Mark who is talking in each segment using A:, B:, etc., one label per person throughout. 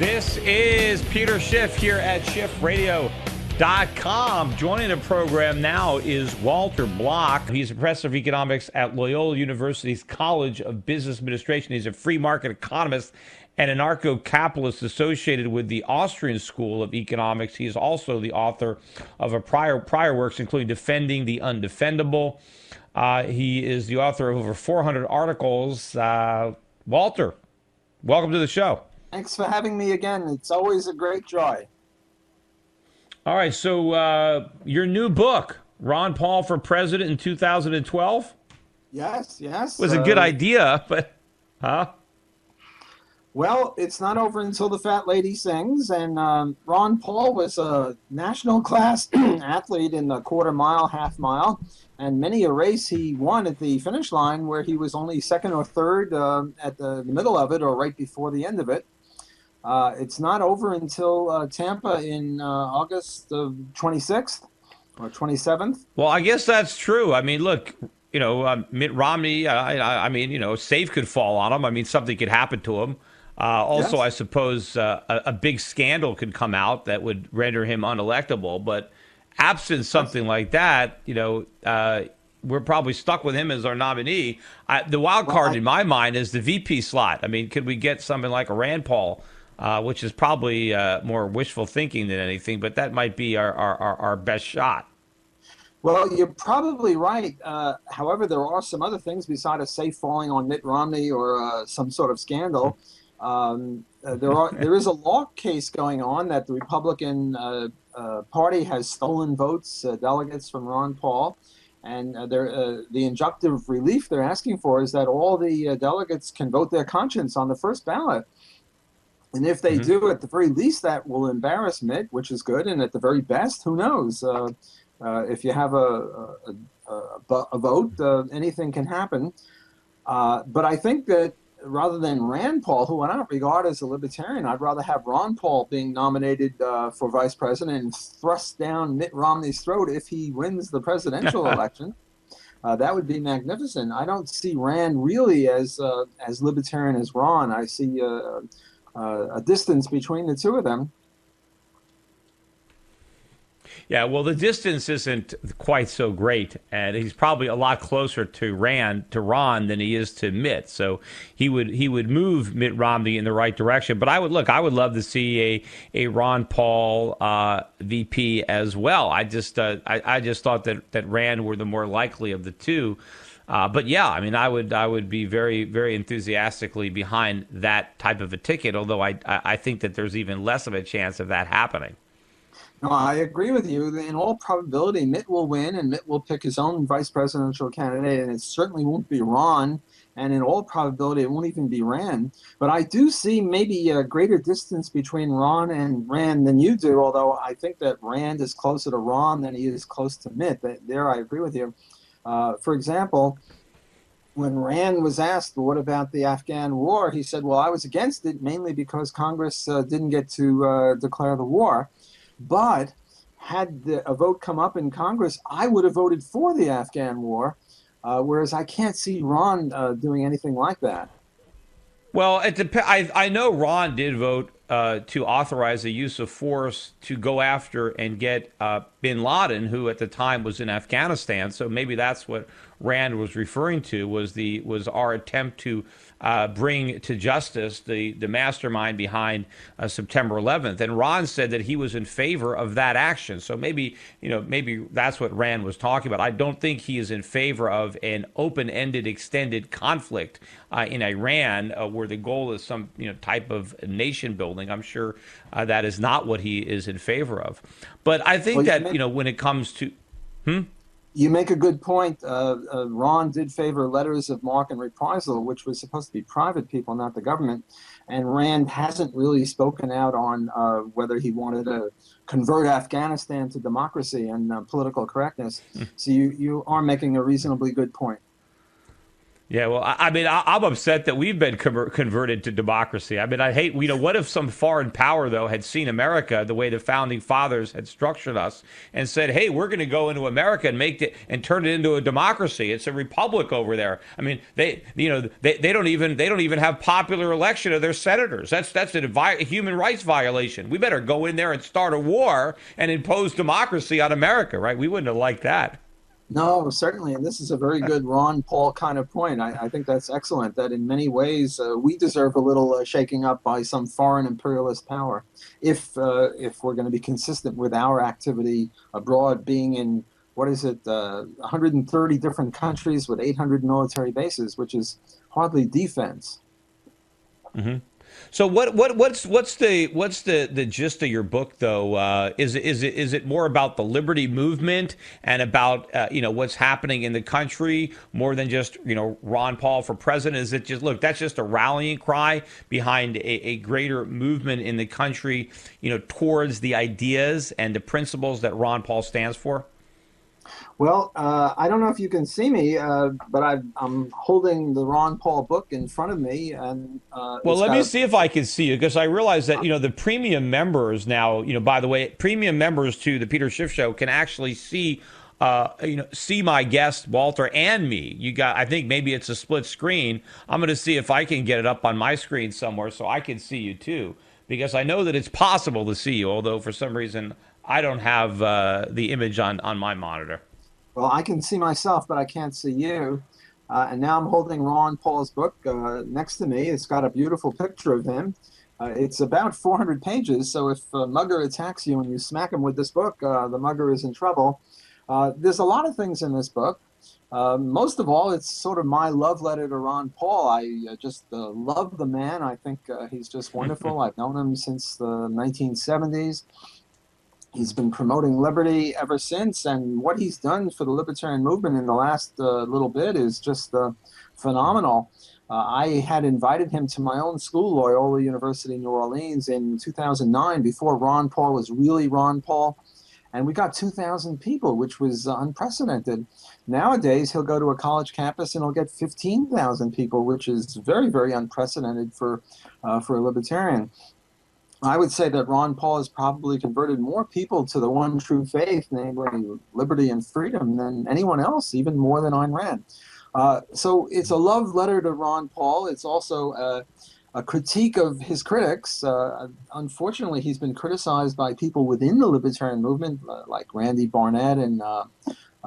A: This is Peter Schiff here at SchiffRadio.com. Joining the program now is Walter Block. He's a professor of economics at Loyola University's College of Business Administration. He's a free market economist and anarcho-capitalist associated with the Austrian School of Economics. He is also the author of prior works, including Defending the Undefendable. He is the author of over 400 articles. Walter, welcome to the show.
B: Thanks for having me again. It's always a great joy.
A: All right, so your new book, Ron Paul for President in 2012?
B: Yes.
A: Was a good idea, but,
B: Well, it's not over until the fat lady sings, and Ron Paul was a national class athlete in the quarter mile, half mile, and many a race he won at the finish line where he was only second or third at the middle of it or right before the end of it. It's not over until Tampa in August of 26th or 27th.
A: Well, I guess that's true. I mean, look, Mitt Romney, safe could fall on him. I mean, something could happen to him. Also, yes. I suppose a big scandal could come out that would render him unelectable. But absent something like that, we're probably stuck with him as our nominee. The wild card in my mind is the VP slot. I mean, could we get something like a Rand Paul? Which is probably more wishful thinking than anything, but that might be our best shot.
B: Well, you're probably right. However, there are some other things besides a safe falling on Mitt Romney or some sort of scandal. There is a law case going on that the Republican Party has stolen votes, delegates from Ron Paul. And the injunctive relief they're asking for is that all the delegates can vote their conscience on the first ballot. And if they do, at the very least, that will embarrass Mitt, which is good. And at the very best, who knows? If you have a vote, anything can happen. But I think that rather than Rand Paul, who I don't regard as a libertarian, I'd rather have Ron Paul being nominated for vice president and thrust down Mitt Romney's throat if he wins the presidential election. That would be magnificent. I don't see Rand really as libertarian as Ron. I see a distance between the two of them.
A: Yeah, well, the distance isn't quite so great, and he's probably a lot closer to Ron than he is to Mitt. So he would move Mitt Romney in the right direction. But I would love to see a Ron Paul VP as well. I just thought that Rand were the more likely of the two. But yeah, I mean, I would be very, very enthusiastically behind that type of a ticket, although I think that there's even less of a chance of that happening.
B: No, I agree with you. In all probability, Mitt will win, and Mitt will pick his own vice presidential candidate, and it certainly won't be Ron. And in all probability, it won't even be Rand. But I do see maybe a greater distance between Ron and Rand than you do, although I think that Rand is closer to Ron than he is close to Mitt. There, I agree with you. For example, when Rand was asked, what about the Afghan war, he said, well, I was against it mainly because Congress didn't get to declare the war. But had a vote come up in Congress, I would have voted for the Afghan war, whereas I can't see Ron doing anything like that.
A: Well, I know Ron did vote to authorize the use of force to go after and get bin Laden, who at the time was in Afghanistan. So maybe that's what Rand was referring to, was our attempt to bring to justice the mastermind behind September 11th. And Ron said that he was in favor of that action. So maybe that's what Rand was talking about. I don't think he is in favor of an open-ended, extended conflict in Iran where the goal is some type of nation building. I'm sure that is not what he is in favor of. But I think when it comes to...
B: You make a good point. Ron did favor letters of marque and reprisal, which was supposed to be private people, not the government. And Rand hasn't really spoken out on whether he wanted to convert Afghanistan to democracy and political correctness. So you are making a reasonably good point.
A: Yeah, well, I mean, I'm upset that we've been converted to democracy. I mean, I hate, what if some foreign power, though, had seen America the way the founding fathers had structured us and said, hey, we're going to go into America and make it and turn it into a democracy. It's a republic over there. I mean, they don't even have popular election of their senators. That's a human rights violation. We better go in there and start a war and impose democracy on America, right? We wouldn't have liked that.
B: No, certainly. And this is a very good Ron Paul kind of point. I think that's excellent, that in many ways we deserve a little shaking up by some foreign imperialist power if we're going to be consistent with our activity abroad, being in, what is it, 130 different countries with 800 military bases, which is hardly defense.
A: So what's the gist of your book though? Is it more about the liberty movement and about what's happening in the country more than just Ron Paul for president? Is it just, look, that's just a rallying cry behind a greater movement in the country towards the ideas and the principles that Ron Paul stands for?
B: Well, I don't know if you can see me, but I'm holding the Ron Paul book in front of me, and
A: Well,
B: it's
A: let
B: got
A: me
B: a.
A: see if I can see you because I realize that the premium members now, by the way, premium members to the Peter Schiff Show can actually see, see my guest Walter and me. I think maybe it's a split screen. I'm going to see if I can get it up on my screen somewhere so I can see you too, because I know that it's possible to see you, although for some reason I don't have the image on my monitor.
B: Well, I can see myself, but I can't see you. And now I'm holding Ron Paul's book next to me. It's got a beautiful picture of him. It's about 400 pages, so if a mugger attacks you and you smack him with this book, the mugger is in trouble. There's a lot of things in this book. Most of all, it's sort of my love letter to Ron Paul. I just love the man. I think he's just wonderful. I've known him since the 1970s. He's been promoting liberty ever since, and what he's done for the libertarian movement in the last little bit is just phenomenal. I had invited him to my own school, Loyola University, New Orleans, in 2009, before Ron Paul was really Ron Paul, and we got 2,000 people, which was unprecedented. Nowadays, he'll go to a college campus and he'll get 15,000 people, which is very, very unprecedented for a libertarian. I would say that Ron Paul has probably converted more people to the one true faith, namely liberty and freedom, than anyone else, even more than Ayn Rand. So it's a love letter to Ron Paul. It's also a critique of his critics. Unfortunately, he's been criticized by people within the libertarian movement, like Randy Barnett and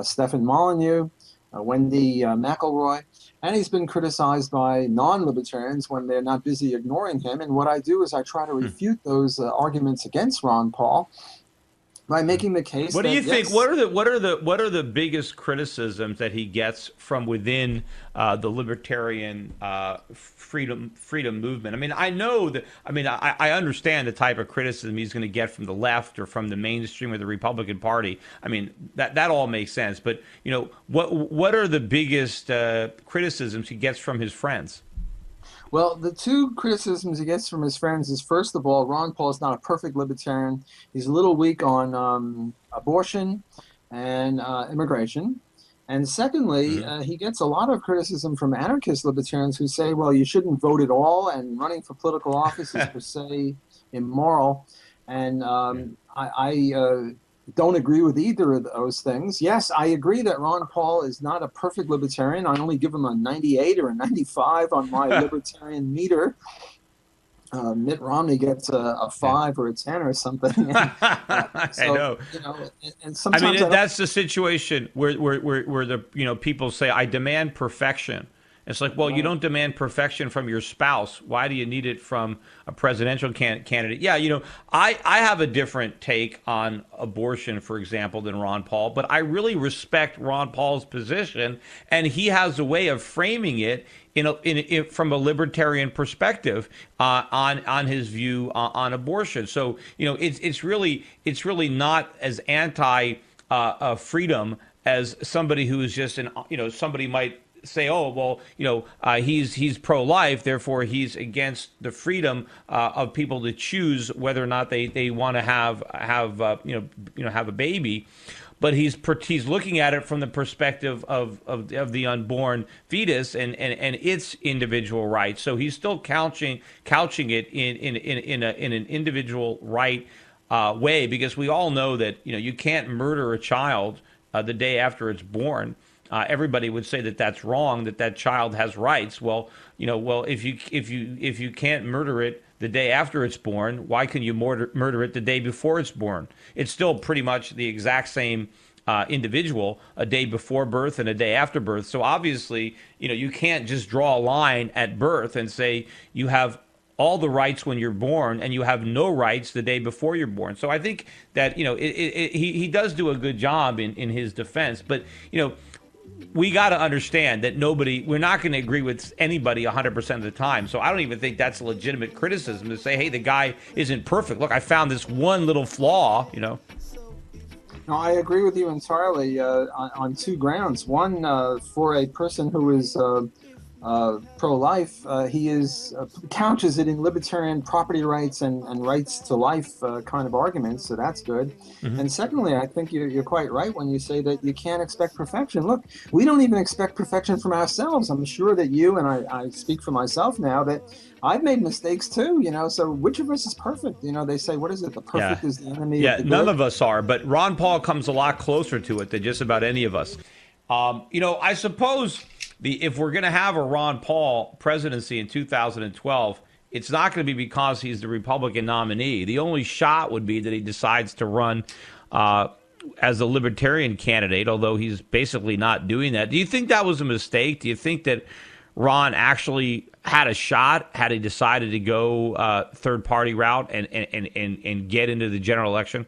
B: Stephen Molyneux, Wendy McElroy, and he's been criticized by non-libertarians when they're not busy ignoring him. And what I do is I try to refute those arguments against Ron Paul by making the case
A: What do
B: that
A: you think?
B: yes.
A: What are the biggest criticisms that he gets from within the libertarian freedom movement? I mean, I know that. I mean, I understand the type of criticism he's going to get from the left or from the mainstream of the Republican Party. I mean, that all makes sense. But what are the biggest criticisms he gets from his friends?
B: Well, the two criticisms he gets from his friends is, first of all, Ron Paul is not a perfect libertarian. He's a little weak on abortion and immigration. And secondly, he gets a lot of criticism from anarchist libertarians who say, well, you shouldn't vote at all, and running for political office is per se immoral. And I don't agree with either of those things. Yes, I agree that Ron Paul is not a perfect libertarian. I only give him a 98 or a 95 on my libertarian meter. Mitt Romney gets a 5 or a 10 or something. And,
A: I know.
B: And
A: I
B: sometimes
A: mean, that's the situation where the people say, I demand perfection. It's like, well, you don't demand perfection from your spouse. Why do you need it from a presidential candidate? Yeah, I have a different take on abortion, for example, than Ron Paul, but I really respect Ron Paul's position, and he has a way of framing it from a libertarian perspective on his view on abortion. So it's really not as anti freedom as somebody who is just somebody might say, oh well, he's pro-life, therefore he's against the freedom of people to choose whether or not they want to have a baby. But he's looking at it from the perspective of the unborn fetus and its individual rights. So he's still couching it in an individual right way, because we all know that you can't murder a child the day after it's born. Everybody would say that that's wrong, that child has rights. Well, if you can't murder it the day after it's born, why can you murder it the day before it's born? It's still pretty much the exact same individual, a day before birth and a day after birth. So obviously, you can't just draw a line at birth and say you have all the rights when you're born and you have no rights the day before you're born. So I think that he does do a good job in his defense, but we got to understand that we're not going to agree with anybody 100% of the time. So I don't even think that's a legitimate criticism to say, hey, the guy isn't perfect. Look, I found this one little flaw.
B: No, I agree with you entirely on two grounds. One, for a person who is pro-life, he couches it in libertarian property rights and rights to life kind of arguments, so that's good.
A: Mm-hmm.
B: And secondly, I think you're quite right when you say that you can't expect perfection. Look, we don't even expect perfection from ourselves. I'm sure that you, and I speak for myself now, that I've made mistakes too, so which of us is perfect? They say, what is it? The perfect is the enemy of the good.
A: None of us are, but Ron Paul comes a lot closer to it than just about any of us. I suppose if we're going to have a Ron Paul presidency in 2012, it's not going to be because he's the Republican nominee. The only shot would be that he decides to run as a libertarian candidate, although he's basically not doing that. Do you think that was a mistake? Do you think that Ron actually had a shot had he decided to go third party route and get into the general election?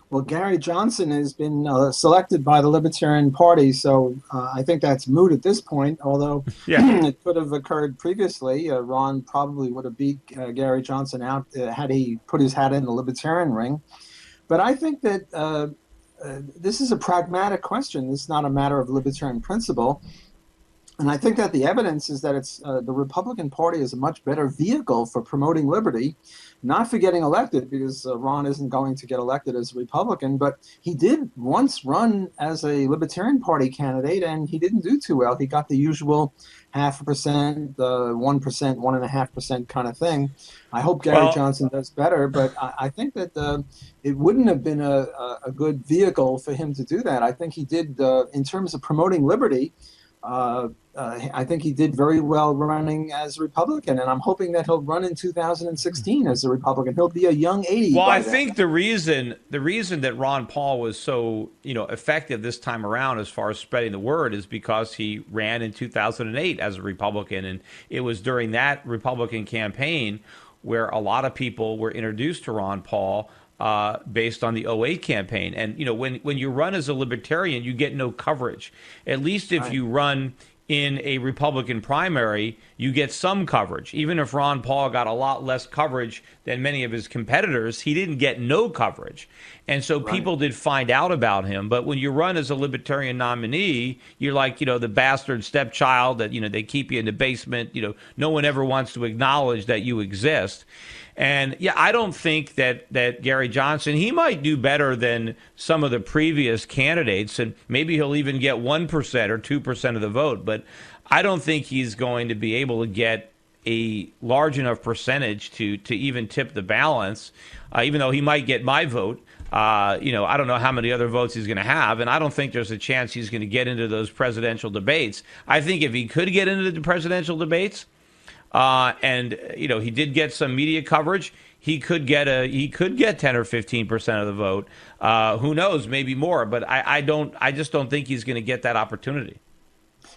B: Well, Gary Johnson has been selected by the Libertarian Party, so I think that's moot at this point, although it could have occurred previously. Ron probably would have beat Gary Johnson out had he put his hat in the Libertarian ring. But I think that this is a pragmatic question. This is not a matter of Libertarian principle. And I think that the evidence is that the Republican Party is a much better vehicle for promoting liberty, not for getting elected, because Ron isn't going to get elected as a Republican, but he did once run as a Libertarian Party candidate, and he didn't do too well. He got the usual 0.5%, 1%, 1.5% kind of thing. I hope Gary Johnson does better, but I think that it wouldn't have been a good vehicle for him to do that. I think he did, in terms of promoting liberty, I think he did very well running as a Republican, and I'm hoping that he'll run in 2016 as a Republican. He'll be a young 80.
A: Well, I think the reason that Ron Paul was so effective this time around as far as spreading the word is because he ran in 2008 as a Republican, and it was during that Republican campaign where a lot of people were introduced to Ron Paul based on the '08 campaign. And when you run as a libertarian, you get no coverage. At least if you run in a Republican primary, you get some coverage. Even if Ron Paul got a lot less coverage than many of his competitors, he didn't get no coverage. And so people did find out about him. But when you run as a libertarian nominee, you're like, the bastard stepchild that, they keep you in the basement. No one ever wants to acknowledge that you exist. And I don't think that Gary Johnson, he might do better than some of the previous candidates, and maybe he'll even get 1% or 2% of the vote. But I don't think he's going to be able to get a large enough percentage to even tip the balance, even though he might get my vote. I don't know how many other votes he's going to have, and I don't think there's a chance he's going to get into those presidential debates. I think if he could get into the presidential debates, and he did get some media coverage, he could get 10 or 15% of the vote. Who knows, maybe more, but I just don't think he's going to get that opportunity.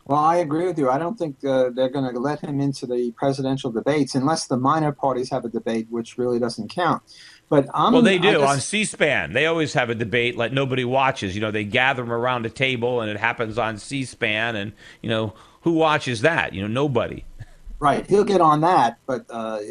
B: Well, I agree with you. I don't think they're going to let him into the presidential debates unless the minor parties have a debate, which really doesn't count. But
A: they do on C-SPAN. They always have a debate like nobody watches. They gather them around a table, and it happens on C-SPAN. And who watches that? Nobody.
B: Right, he'll get on that, but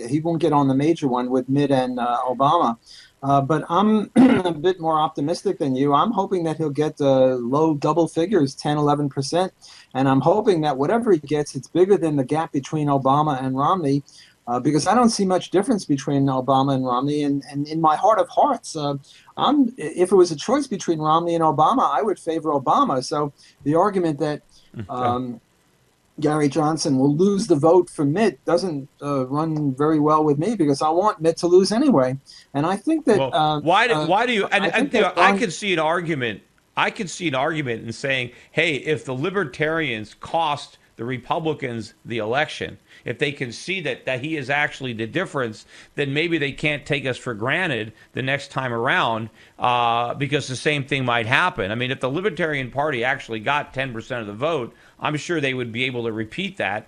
B: he won't get on the major one with Mitt and Obama. But I'm a bit more optimistic than you. I'm hoping that he'll get low double figures, 10, 11%. And I'm hoping that whatever he gets, it's bigger than the gap between Obama and Romney, because I don't see much difference between Obama and Romney. And in my heart of hearts, if it was a choice between Romney and Obama, I would favor Obama. So the argument that
A: Okay.
B: um, Gary Johnson will lose the vote for Mitt doesn't run very well with me because I want Mitt to lose anyway. And I think that
A: Well, why do you?
B: I think
A: You
B: that
A: know, I
B: Ron,
A: could see an argument. I could see an argument in saying, hey, if the Libertarians cost the Republicans the election, if they can see that he is actually the difference, then maybe they can't take us for granted the next time around, because the same thing might happen. I mean, if the Libertarian Party actually got 10% of the vote, I'm sure they would be able to repeat that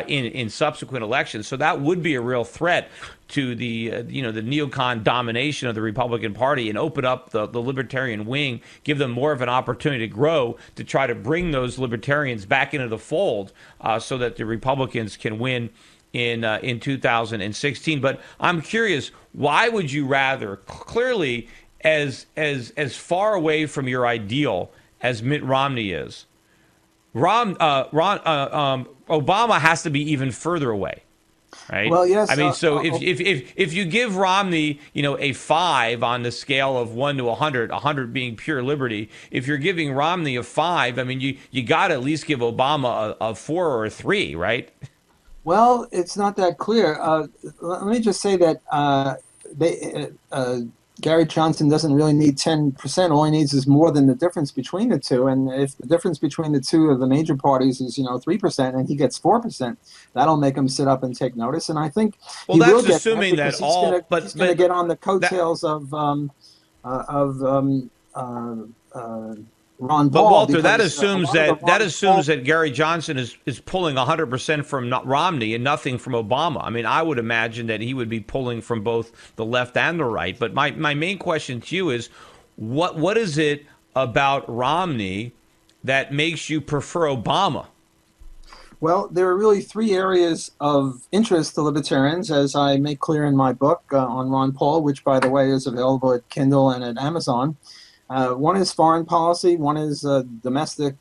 A: in subsequent elections. So that would be a real threat to the the neocon domination of the Republican Party, and open up the libertarian wing, give them more of an opportunity to grow, to try to bring those libertarians back into the fold, so that the Republicans can win in 2016. But I'm curious, why would you rather, clearly, as far away from your ideal as Mitt Romney is, Obama has to be even further away, right?
B: well, yes,
A: I mean, so if you give Romney, a 5 on the scale of 1 to 100, 100 being pure liberty, if you're giving Romney a 5, I mean, you got to at least give Obama a 4 or a 3, right?
B: well, it's not that clear. Let me just say that Gary Johnson doesn't really need 10%. All he needs is more than the difference between the two. And if the difference between the two of the major parties is, 3%, and he gets 4%, that'll make him sit up and take notice. And I think
A: Well,
B: he will
A: that's
B: get that
A: assuming that
B: because he's gonna
A: all,
B: he's gonna get on the
A: that
B: coattails of Ron
A: But
B: Paul
A: Walter, that
B: because a
A: assumes
B: lot of the
A: that
B: Ron Paul.
A: assumes that Gary Johnson is pulling 100% from Romney and nothing from Obama. I mean, I would imagine that he would be pulling from both the left and the right. But my main question to you is, what is it about Romney that makes you prefer Obama?
B: Well, there are really three areas of interest to libertarians, as I make clear in my book on Ron Paul, which, by the way, is available at Kindle and at Amazon. One is foreign policy, one is domestic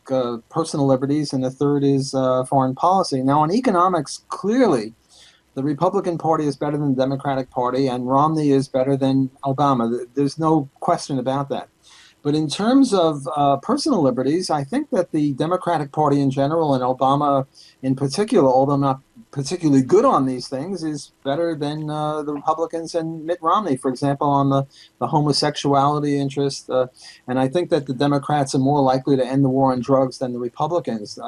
B: personal liberties, and the third is foreign policy. Now, on economics, clearly, the Republican Party is better than the Democratic Party, and Romney is better than Obama. There's no question about that. But in terms of personal liberties, I think that the Democratic Party in general, and Obama in particular, although not particularly good on these things, is better than the Republicans and Mitt Romney, for example, on the homosexuality interest. And I think that the Democrats are more likely to end the war on drugs than the Republicans.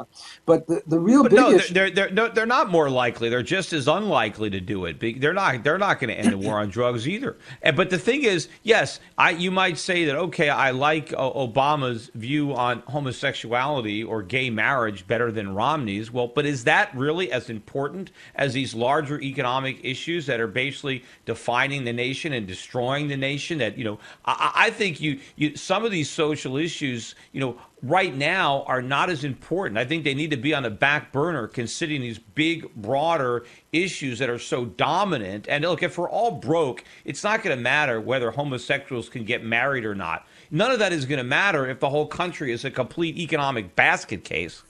B: But the real
A: But
B: big
A: no,
B: issue.
A: they're not more likely. They're just as unlikely to do it. They're not going to end the war on drugs either. But the thing is, yes, you might say that, okay, I like Obama's view on homosexuality or gay marriage better than Romney's. Well, but is that really as important as these larger economic issues that are basically defining the nation and destroying the nation? That I think you some of these social issues, right now are not as important. I think they need to be on the back burner, considering these big, broader issues that are so dominant. And look, if we're all broke, it's not going to matter whether homosexuals can get married or not. None of that is going to matter if the whole country is a complete economic basket case.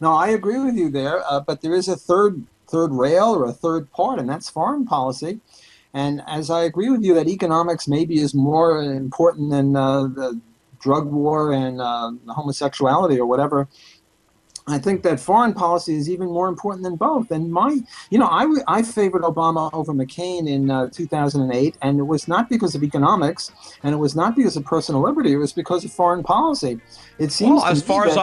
B: No, I agree with you there, but there is a third rail or a third part, and that's foreign policy. And as I agree with you that economics maybe is more important than the drug war and homosexuality or whatever, I think that foreign policy is even more important than both. And I favored Obama over McCain in 2008, and it was not because of economics, and it was not because of personal liberty. It was because of foreign policy. It
A: Well,
B: seems to
A: as
B: me
A: far as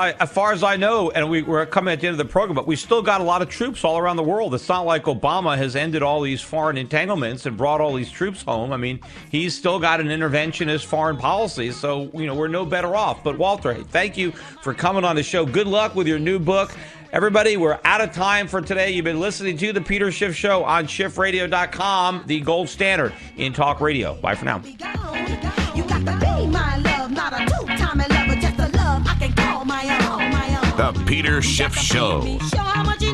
B: that
A: I know, and we're coming at the end of the program, but we still got a lot of troops all around the world. It's not like Obama has ended all these foreign entanglements and brought all these troops home. I mean, he's still got an interventionist foreign policy, so we're no better off. But Walter, hey, thank you for coming on the show. Good luck with your new book. Everybody, we're out of time for today. You've been listening to The Peter Schiff Show on schiffradio.com, the gold standard in talk radio. Bye for now.
C: You got to be my love, not a two-time lover, just a love I can call my own.
D: The Peter Schiff Show.
C: Show how much you